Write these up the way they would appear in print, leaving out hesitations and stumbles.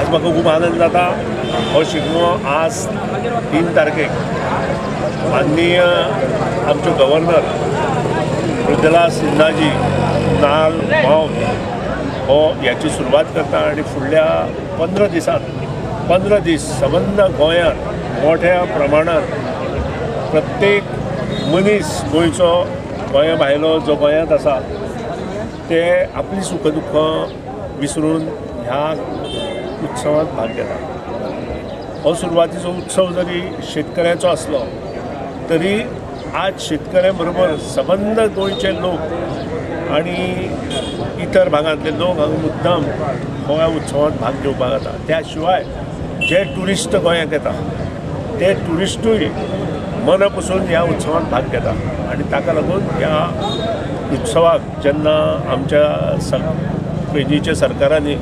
आज म्हाका खूब आनंद जाता हो शिगमो आज 3 तारखेक माननीय आमचे गव्हर्नर मृदुला सिन्हाजी नाल मावन हो याची सुरवात करता आणि फुडल्या 15 दीस संबंध गोंयांत मोठ्या प्रमाणात प्रत्येक मनीस गोंयचो गोंया भायलो जो गोंयांत आसा ते आपली सुख दुःख विसरून ह्या उत्सवात भाग घेता। हो सुरवातीचो उत्सव जरी शेतकऱ्याचो असलो तरी आज शेतकऱ्यां बरोबर संबंध गोंयचे लोक आणि इतर भागांतले लोक हांगा मुद्दाम ह्या उत्सवात भाग घेवपाक येता। त्या शिवाय जे ट्युरिस्ट गोंयांत येता ते ट्युरिस्टूय मन पसून ह्या उत्सवात भाग घेता आणि ताका लागून ह्या उत्सवाक जेन्ना आमच्या पयलींच्या सरकारांनी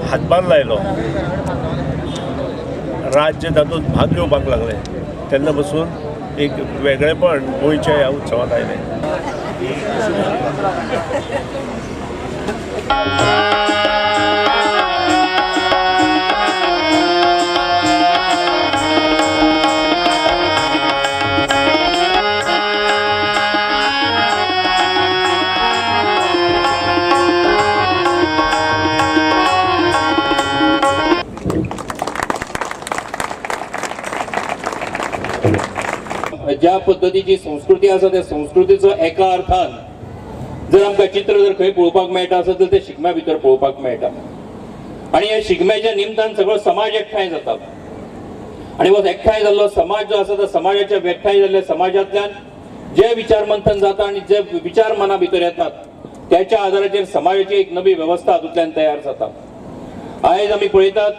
हातभार लायलो राज्य तातूंत भाग घेवपाक लागले तेन्ना पसून एक वेगळेपण गोंयच्या ह्या उत्सवात आयलें। ज्या पद्धतीची संस्कृती आसा त्या संस्कृतीचो एका अर्थान जर आमकां चित्र जर खंय पळोवपाक मेळटा आसत तर ते शिगम्या भितर पळोवपाक मेळटा आणि ह्या शिगम्याच्या निमतान सगळो समाज एकठांय जाता आणि हो एकठांय जाल्लो समाज जो आसा तो समाजाच्या एकठांय जाल्ल्या समाजांतल्यान जे विचार मंथन जाता आणि जे विचार मना भितर येतात त्याच्या आदाराचेर समाजाची एक नवी व्यवस्था हातूंतल्यान तयार जाता। आयज आमी पळयतात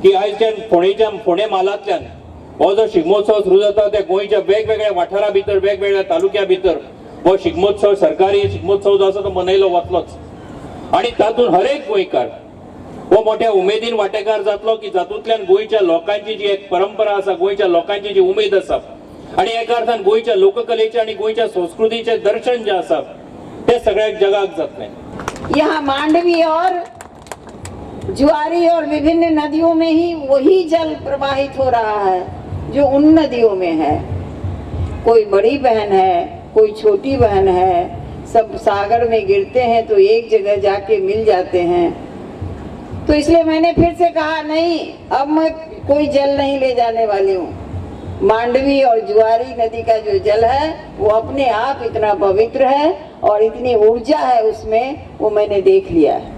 की आयजच्या फोंडे म्हालांतल्यान हो जो शिगमोत्सव सुरू जाता त्या गोंयच्या वेगवेगळ्या वाठारा भितर वेगवेगळ्या तालुक्या भितर हो शिगमोत्सव सरकारी शिगमोत्सव जो आसा तो मनयलो वतलोच आणि तातूंत हर एक गोंयकार हो मोठ्या उमेदीन वांटेकार जातलो की जातूंतल्यान गोंयच्या लोकांची जी एक परंपरा आसा गोंयच्या लोकांची जी उमेद आसा आणि एका अर्थान गोंयच्या लोककलेचे आणि गोंयच्या संस्कृतीचे दर्शन जे आसा ते सगळ्या जगाक जातलें। यहाँ मांडवी और जुआरी और विभिन्न नदियों में ही वही जल प्रवाहित हो रहा है जो उन नदियों में है। कोई बड़ी बहन है, कोई छोटी बहन है, सब सागर में गिरते हैं तो एक जगह जाके मिल जाते हैं। तो इसलिए मैंने फिर से कहा नहीं, अब मैं कोई जल नहीं ले जाने वाली हूँ। मांडवी और जुआरी नदी का जो जल है वो अपने आप इतना पवित्र है और इतनी ऊर्जा है उसमें, वो मैंने देख लिया है।